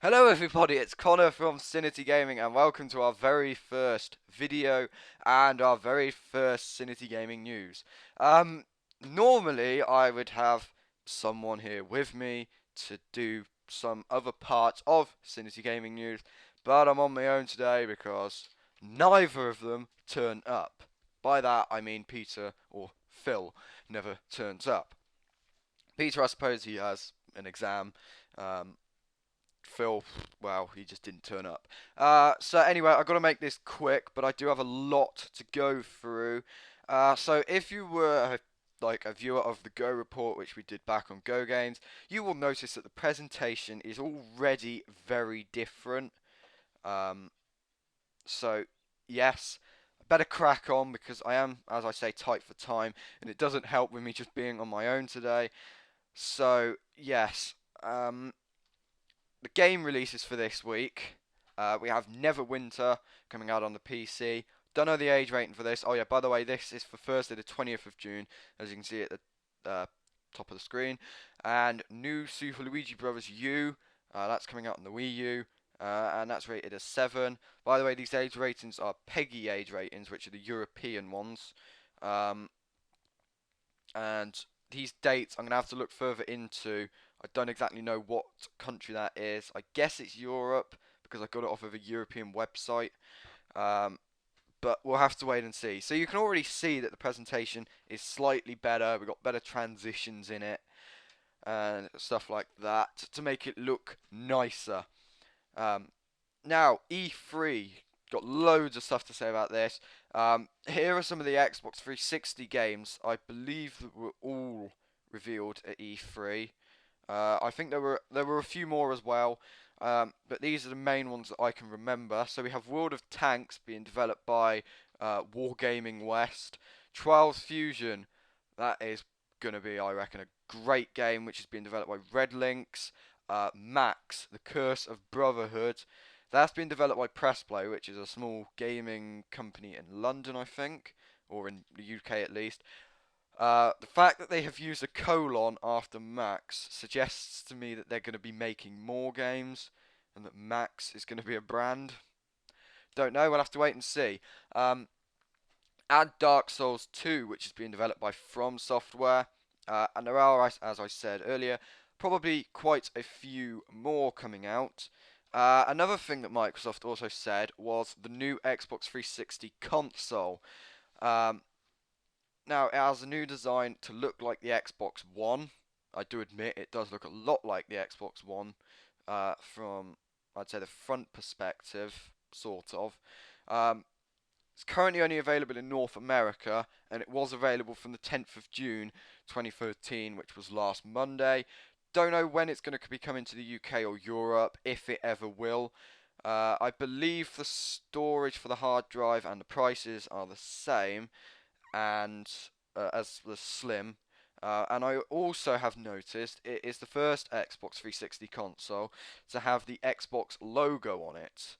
Hello everybody, it's Connor from Cinity Gaming and welcome to our very first video and our very first Cinity Gaming news. Normally I would have someone here with me to do some other parts of Cinity Gaming news, but I'm on my own today because neither of them turn up. By that I mean Peter or Phil never turns up. Peter, I suppose he has an exam. Um, Phil, well, he just didn't turn up. So anyway, I've got to make this quick, but I do have a lot to go through. So if you were like a viewer of the Go report, which we did back on Go Games, you will notice that the presentation is already very different. Um, so yes, I better crack on because I am, as I say, tight for time, and it doesn't help with me just being on my own today. So yes, the game releases for this week. We have Neverwinter coming out on the PC. Don't know the age rating for this. Oh yeah, by the way, this is for Thursday the 20th of June, as you can see at the top of the screen. And New Super Luigi Brothers U, that's coming out on the Wii U. And that's rated as 7. By the way, these age ratings are PEGI age ratings, which are the European ones. Um, and these dates I'm going to have to look further into. I don't exactly know what country that is. I guess it's Europe because I got it off of a European website. Um, but we'll have to wait and see. So you can already see that the presentation is slightly better. We've got better transitions in it and stuff like that to make it look nicer. Um, Now, E3, got loads of stuff to say about this. Here are some of the Xbox 360 games I believe that were all revealed at E3. I think there were a few more as well, but these are the main ones that I can remember. So we have World of Tanks being developed by Wargaming West. Trials Fusion, that is gonna be, I reckon, a great game which is being developed by Red Links. Max, The Curse of Brotherhood. That's been developed by Pressplay, which is a small gaming company in London, I think, or in the UK at least. The fact that they have used a colon after Max suggests to me that they're going to be making more games and that Max is going to be a brand. Don't know, we'll have to wait and see. Add Dark Souls 2, which is being developed by From Software. And there are, as I said earlier, probably quite a few more coming out. Another thing that Microsoft also said was the new Xbox 360 console. Um, Now, it has a new design to look like the Xbox One. I do admit it does look a lot like the Xbox One from, I'd say, the front perspective, sort of. Um, it's currently only available in North America, and it was available from the 10th of June 2013, which was last Monday. Don't know when it's going to be coming to the UK or Europe, if it ever will. I believe the storage for the hard drive and the prices are the same, and as the Slim. And I also have noticed it is the first Xbox 360 console to have the Xbox logo on it.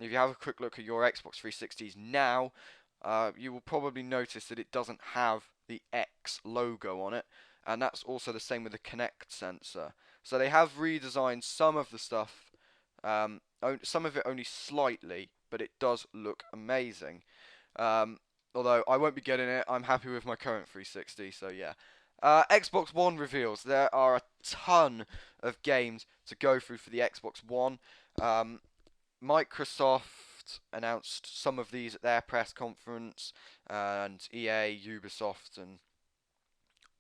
If you have a quick look at your Xbox 360s now, you will probably notice that it doesn't have the X logo on it, and that's also the same with the Kinect sensor. So they have redesigned some of the stuff, some of it only slightly, but it does look amazing. Um, Although I won't be getting it, I'm happy with my current 360, so yeah. Xbox One reveals. There are a ton of games to go through for the Xbox One. Um, Microsoft announced some of these at their press conference, and EA, Ubisoft, and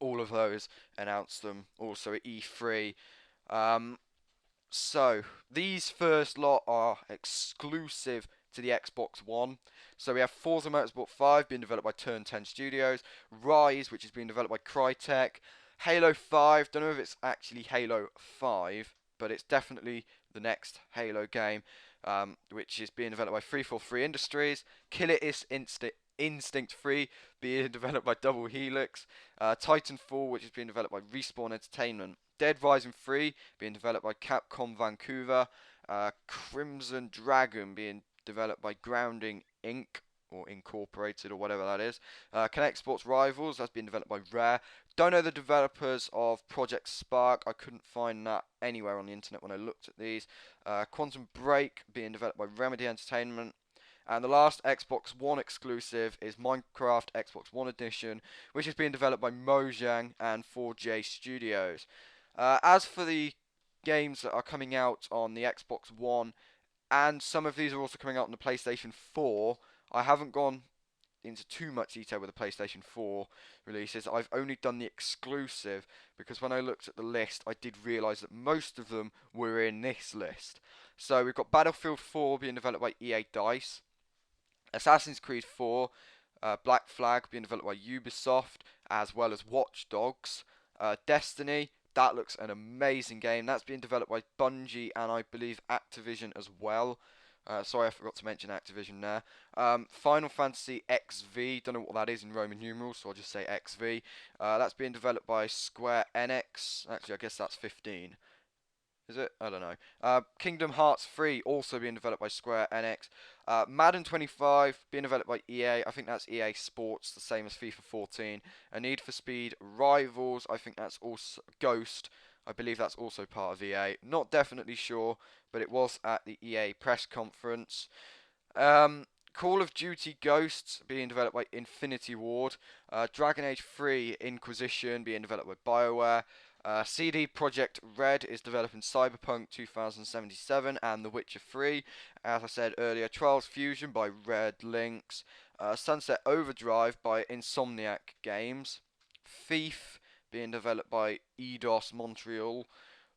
all of those announced them also at E3. Um, so, these first lot are exclusive to the Xbox One. So we have Forza Motorsport 5 being developed by Turn 10 Studios, Rise, which is being developed by Crytek, Halo 5, don't know if it's actually Halo 5, but it's definitely the next Halo game, which is being developed by 343 Industries, Killer Instinct 3 being developed by Double Helix, Titanfall, which is being developed by Respawn Entertainment, Dead Rising 3 being developed by Capcom Vancouver, Crimson Dragon being developed by Grounding Inc. or Incorporated or whatever that is. Kinect Sports Rivals, that's been developed by Rare. Don't know the developers of Project Spark. I couldn't find that anywhere on the internet when I looked at these. Quantum Break being developed by Remedy Entertainment. And the last Xbox One exclusive is Minecraft Xbox One Edition, which is being developed by Mojang and 4J Studios. As for the games that are coming out on the Xbox One, and some of these are also coming out on the PlayStation 4, I haven't gone into too much detail with the PlayStation 4 releases. I've only done the exclusive because when I looked at the list, I did realise that most of them were in this list. So we've got Battlefield 4 being developed by EA Dice, Assassin's Creed 4, Black Flag being developed by Ubisoft, as well as Watch Dogs. Destiny, that looks an amazing game. That's being developed by Bungie and I believe Activision as well. Sorry, I forgot to mention Activision there. Final Fantasy XV, don't know what that is in Roman numerals, so I'll just say XV. That's being developed by Square Enix. Actually, I guess that's 15. Is it? I don't know. Kingdom Hearts 3 also being developed by Square Enix. Madden 25 being developed by EA. I think that's EA Sports, the same as FIFA 14. A Need for Speed Rivals. I think that's also Ghost. I believe that's also part of EA. Not definitely sure, but it was at the EA press conference. Call of Duty Ghosts being developed by Infinity Ward. Dragon Age 3 Inquisition being developed by BioWare. CD Projekt Red is developing Cyberpunk 2077 and The Witcher 3. As I said earlier, Trials Fusion by Red Links. Sunset Overdrive by Insomniac Games. Thief being developed by Eidos Montreal.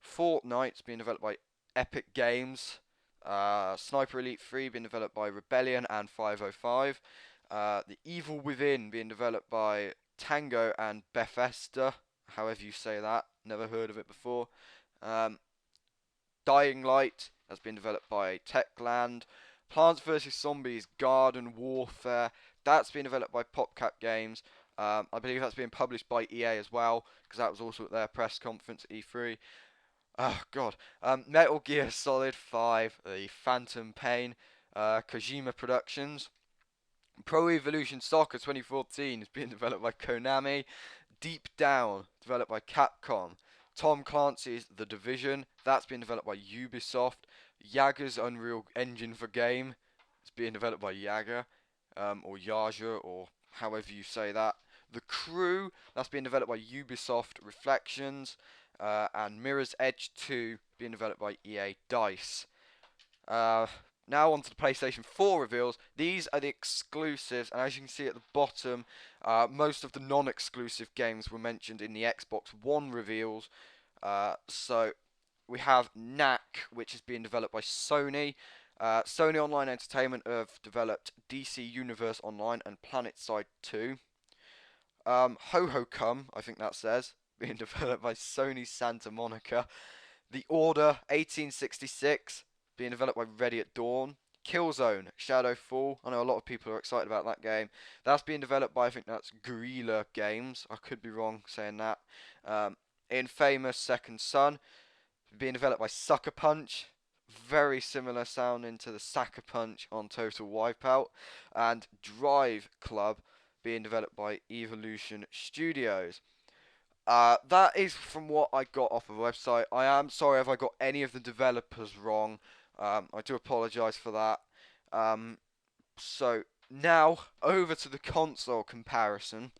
Fortnite being developed by Epic Games. Sniper Elite 3 being developed by Rebellion and 505. The Evil Within being developed by Tango and Bethesda, however you say that. Never heard of it before. Dying Light has been developed by Techland. Plants vs Zombies Garden Warfare, that's been developed by PopCap Games. I believe that's being published by EA as well, because that was also at their press conference at E3. Oh god. Metal Gear Solid 5, the Phantom Pain, Kojima Productions. Pro Evolution Soccer 2014 is being developed by Konami. Deep Down, developed by Capcom. Tom Clancy's The Division, that's being developed by Ubisoft. Yager's Unreal Engine for Game, it's being developed by Yager, or Yager, or however you say that. The Crew, that's being developed by Ubisoft Reflections. And Mirror's Edge 2 being developed by EA Dice. Now on to the PlayStation 4 reveals. These are the exclusives, and as you can see at the bottom, most of the non-exclusive games were mentioned in the Xbox One reveals. So we have Knack, which is being developed by Sony. Sony Online Entertainment have developed DC Universe Online and PlanetSide 2. Ho Ho Come, I think that says, being developed by Sony Santa Monica. The Order 1866 being developed by Ready at Dawn. Killzone Shadowfall, I know a lot of people are excited about that game. That's being developed by, I think that's Guerrilla Games. I could be wrong saying that. Infamous Second Son being developed by Sucker Punch. Very similar sounding to the Sucker Punch on Total Wipeout. And Drive Club being developed by Evolution Studios. That is from what I got off of the website. I am sorry if I got any of the developers wrong. I do apologise for that. So now over to the console comparison,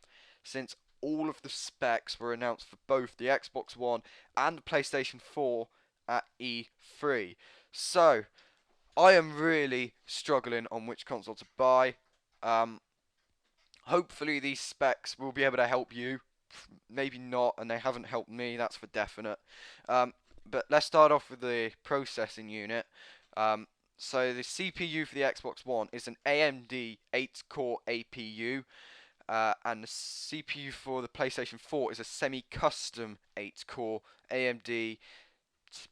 since all of the specs were announced for both the Xbox One and the PlayStation 4 at E3. So I am really struggling on which console to buy. Hopefully these specs will be able to help you. Maybe not, and they haven't helped me, that's for definite. But let's start off with the processing unit. So the CPU for the Xbox One is an AMD 8-core APU, and the CPU for the PlayStation 4 is a semi-custom 8-core AMD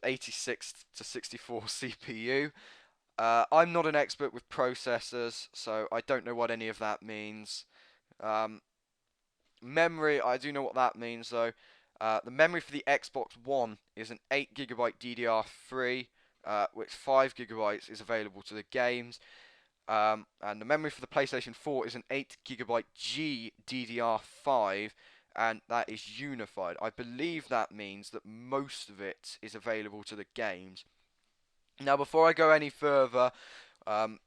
86 to 64 CPU. I'm not an expert with processors, so I don't know what any of that means. Memory, I do know what that means though. The memory for the Xbox One is an 8GB DDR3, which 5GB is available to the games. And the memory for the PlayStation 4 is an 8GB GDDR5, and that is unified. I believe that means that most of it is available to the games. Now, before I go any further, um,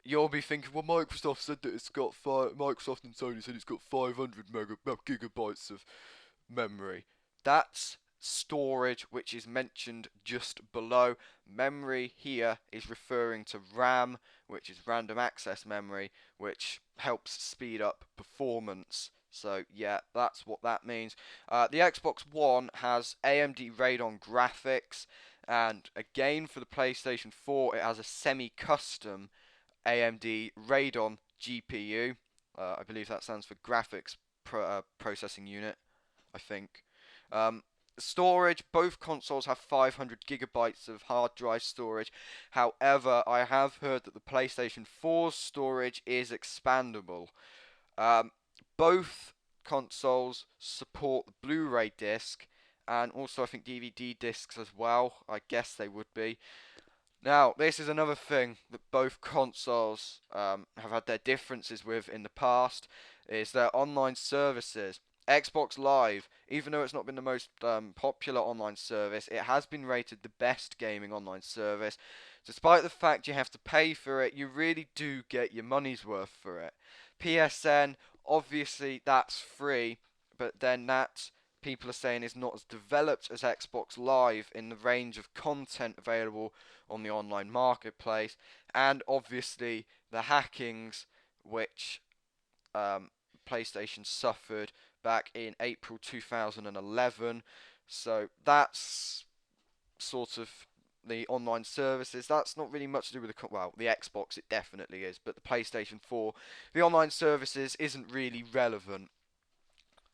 you'll be thinking, well, Microsoft said that Microsoft and Sony said it's got 500 gigabytes of memory. That's storage, which is mentioned just below. Memory here is referring to RAM, which is random access memory, which helps speed up performance. So yeah, that's what that means. The Xbox One has AMD Radeon graphics, and again for the PlayStation 4, it has a semi-custom AMD Radeon GPU. I believe that stands for Graphics Processing Unit, I think. Um, Storage, both consoles have 500 gigabytes of hard drive storage. However, I have heard that the PlayStation 4's storage is expandable. Um, both consoles support the Blu-ray disc, and also I think DVD discs as well. I guess they would be. Now, this is another thing that both consoles have had their differences with in the past, is their online services. Xbox Live, even though it's not been the most popular online service, it has been rated the best gaming online service. Despite the fact you have to pay for it, you really do get your money's worth for it. PSN, obviously that's free, but then that people are saying is not as developed as Xbox Live in the range of content available on the online marketplace, and obviously the hackings which PlayStation suffered back in April 2011. So that's sort of the online services. That's not really much to do with the Xbox it definitely is, but the PlayStation 4, the online services isn't really relevant.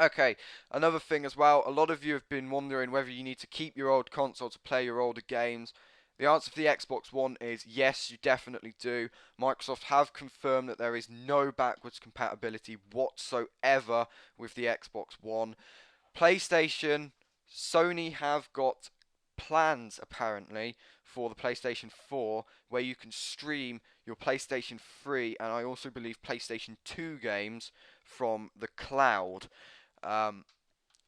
Okay, another thing as well, a lot of you have been wondering whether you need to keep your old console to play your older games. The answer for the Xbox One is yes, you definitely do. Microsoft have confirmed that there is no backwards compatibility whatsoever with the Xbox One. PlayStation, Sony have got plans apparently for the PlayStation 4 where you can stream your PlayStation 3 and I also believe PlayStation 2 games from the cloud. Um,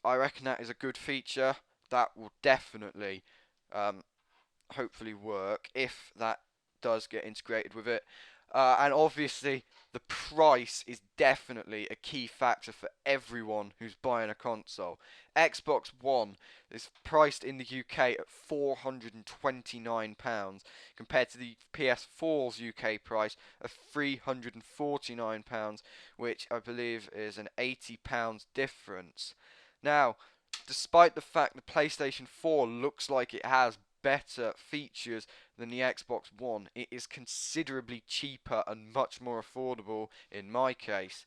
I reckon that is a good feature that will definitely, um, hopefully work if that does get integrated with it. And obviously, the price is definitely a key factor for everyone who's buying a console. Xbox One is priced in the UK at £429 compared to the PS4's UK price of £349, which I believe is an £80 difference. Now, despite the fact the PlayStation 4 looks like it has better features than the Xbox One, it is considerably cheaper and much more affordable in my case.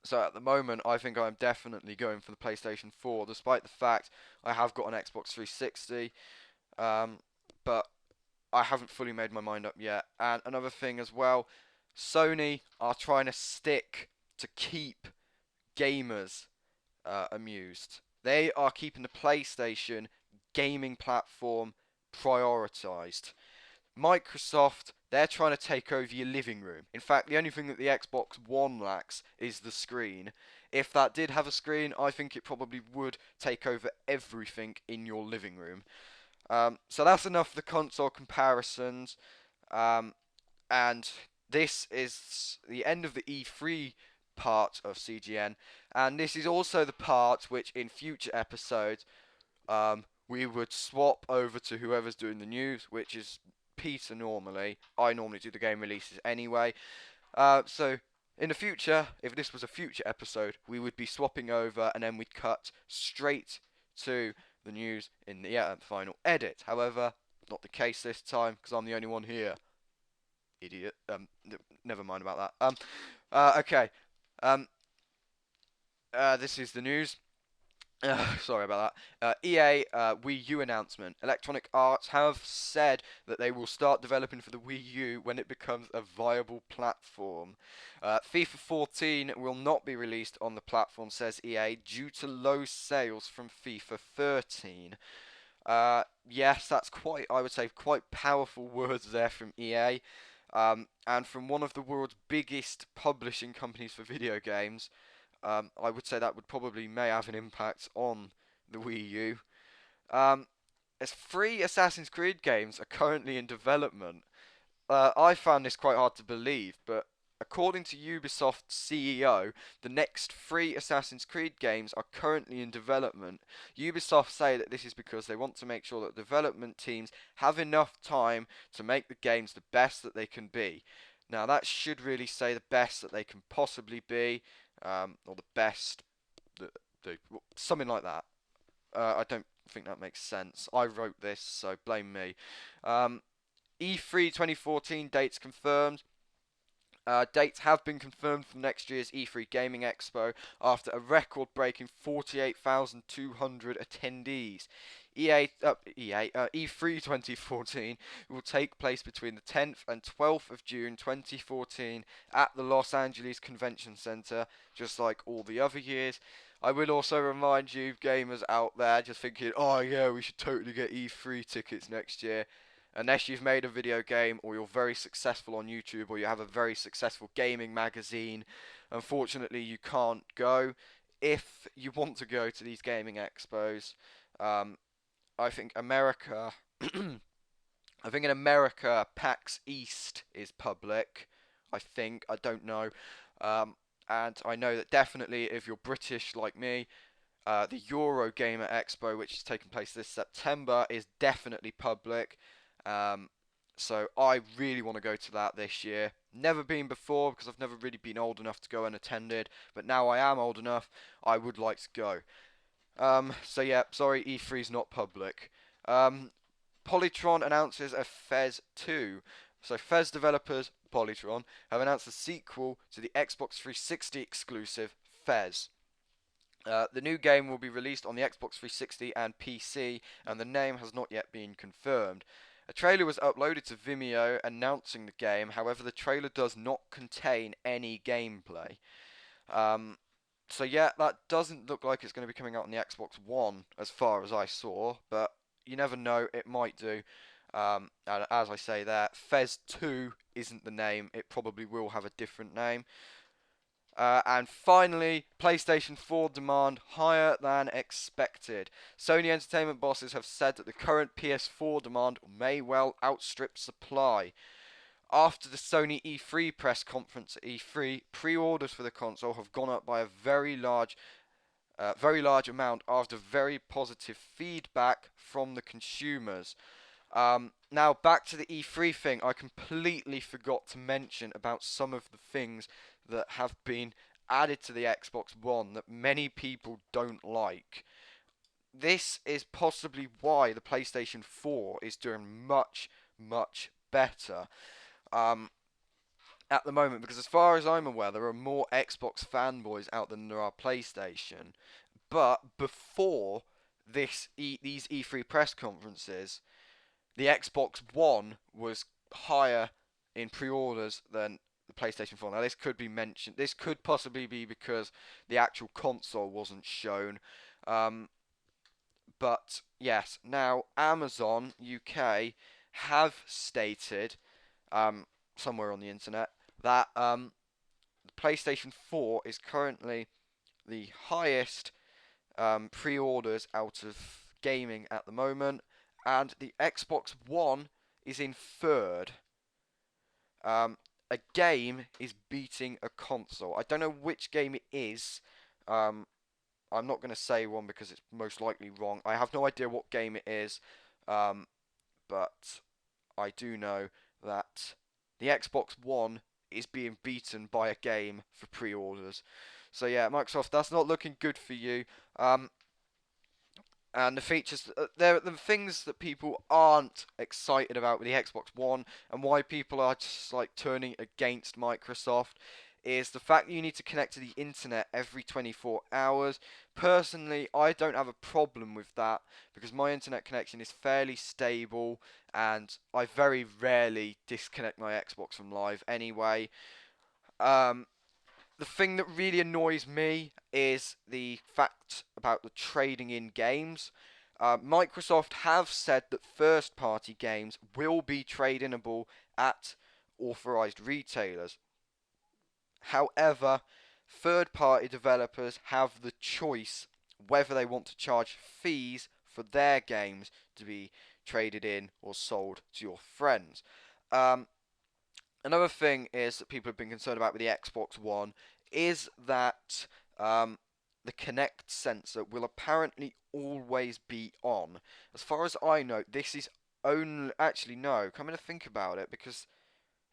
So at the moment, I think I'm definitely going for the PlayStation 4, despite the fact I have got an Xbox 360, but I haven't fully made my mind up yet. And another thing as well, Sony are trying to stick to keep gamers amused. They are keeping the PlayStation gaming platform prioritized. Microsoft, they're trying to take over your living room. In fact, the only thing that the Xbox One lacks is the screen. If that did have a screen, I think it probably would take over everything in your living room. So that's enough for the console comparisons. Um, and this is the end of the E3 part of CGN, and this is also the part which, in future episodes, we would swap over to whoever's doing the news, which is Peter normally. I normally do the game releases anyway. So in the future, if this was a future episode, we would be swapping over, and then we'd cut straight to the news in the final edit. However, not the case this time because I'm the only one here. Idiot. Never mind about that. Okay. Um, this is the news. Sorry about that. EA Wii U announcement. Electronic Arts have said that they will start developing for the Wii U when it becomes a viable platform. FIFA 14 will not be released on the platform, says EA, due to low sales from FIFA 13. Yes, that's quite, I would say, quite powerful words there from EA. And from one of the world's biggest publishing companies for video games. I would say that would probably may have an impact on the Wii U. Um, as 3 Assassin's Creed games are currently in development. I found this quite hard to believe, but according to Ubisoft's CEO, the next 3 Assassin's Creed games are currently in development. Ubisoft say that this is because they want to make sure that development teams have enough time to make the games the best that they can be. Now, that should really say the best that they can possibly be, or the best, something like that. I don't think that makes sense. I wrote this, so blame me. Um, E3 2014 dates confirmed. Dates have been confirmed for next year's E3 Gaming Expo after a record-breaking 48,200 attendees. E3 2014 will take place between the 10th and 12th of June 2014 at the Los Angeles Convention Center, just like all the other years. I will also remind you, gamers out there, just thinking, oh yeah, we should totally get E3 tickets next year. Unless you've made a video game or you're very successful on YouTube or you have a very successful gaming magazine, unfortunately you can't go. If you want to go to these gaming expos, I think America, I think in America, PAX East is public. I don't know. Um, and I know that definitely if you're British like me, the Eurogamer Expo, which is taking place this September, is definitely public. Um, so I really want to go to that this year. Never been before because I've never really been old enough to go unattended, but now I am old enough, I would like to go. So yeah, sorry, E3's not public. Um, Polytron announces a Fez II. So Fez developers, Polytron, have announced a sequel to the Xbox 360 exclusive Fez. The new game will be released on the Xbox 360 and PC, and the name has not yet been confirmed. A trailer was uploaded to Vimeo announcing the game, however, the trailer does not contain any gameplay. Um, so, yeah, that doesn't look like it's going to be coming out on the Xbox One as far as I saw, but you never know, it might do. And as I say there, Fez 2 isn't the name, it probably will have a different name. And finally, PlayStation 4 demand higher than expected. Sony Entertainment bosses have said that the current PS4 demand may well outstrip supply. After the Sony E3 press conference at E3, pre-orders for the console have gone up by a very large amount after very positive feedback from the consumers. Now back to the E3 thing, I completely forgot to mention about some of the things that have been added to the Xbox One that many people don't like. This is possibly why the PlayStation 4 is doing much, much better at the moment, because as far as I'm aware, there are more Xbox fanboys out than there are PlayStation. But before these E3 press conferences, the Xbox One was higher in pre-orders than the PlayStation 4. Now, this could be mentioned. This could possibly be because the actual console wasn't shown. Um, but yes, now Amazon UK have stated somewhere on the internet that the PlayStation 4 is currently the highest pre-orders out of gaming at the moment, and the Xbox One is in third. A game is beating a console. I don't know which game it is. Um, I'm not going to say one because it's most likely wrong. I have no idea what game it is, but I do know that the Xbox One is being beaten by a game for pre-orders. So yeah, Microsoft, that's not looking good for you. And the features, they're the things that people aren't excited about with the Xbox One, and why people are just like turning against Microsoft, is the fact that you need to connect to the internet every 24 hours. Personally, I don't have a problem with that because my internet connection is fairly stable, and I very rarely disconnect my Xbox from live anyway. Um, the thing that really annoys me is the fact about the trading in games. Microsoft have said that first party games will be trade-inable at authorized retailers. However, third-party developers have the choice whether they want to charge fees for their games to be traded in or sold to your friends. Um, Another thing is that people have been concerned about with the Xbox One is that the Kinect sensor will apparently always be on. As far as I know, this is only actually no. Come to think about it, because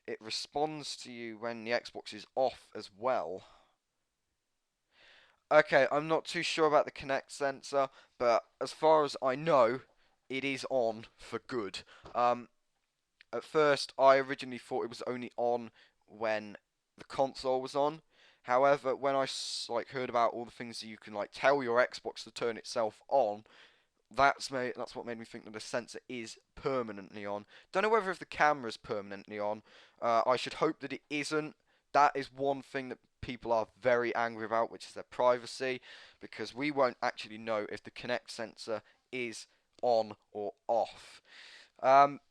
it responds to you when the Xbox is off as well. Okay, I'm not too sure about the Kinect sensor, but as far as I know, it is on for good. At first, I originally thought it was only on when the console was on. However, when I like heard about all the things that you can like tell your Xbox to turn itself on, that's what made me think that the sensor is permanently on. Don't know whether if the camera's permanently on. I should hope that it isn't. That is one thing that people are very angry about, which is their privacy, because we won't actually know if the Kinect sensor is on or off. Um,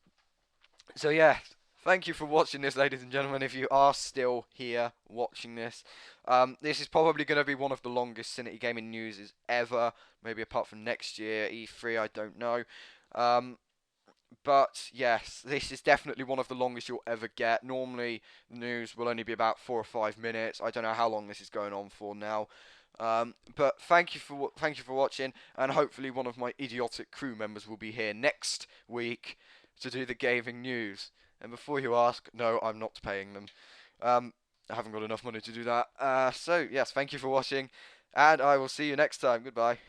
so yeah, thank you for watching this, ladies and gentlemen. If you are still here watching this, this is probably going to be one of the longest Cinity Gaming news ever. Maybe apart from next year E3, I don't know. Um, but yes, this is definitely one of the longest you'll ever get. Normally, the news will only be about 4 or 5 minutes. I don't know how long this is going on for now. But thank you for watching, and hopefully one of my idiotic crew members will be here next week to do the gaming news. And before you ask, no, I'm not paying them. I haven't got enough money to do that. So yes, thank you for watching, and I will see you next time. Goodbye.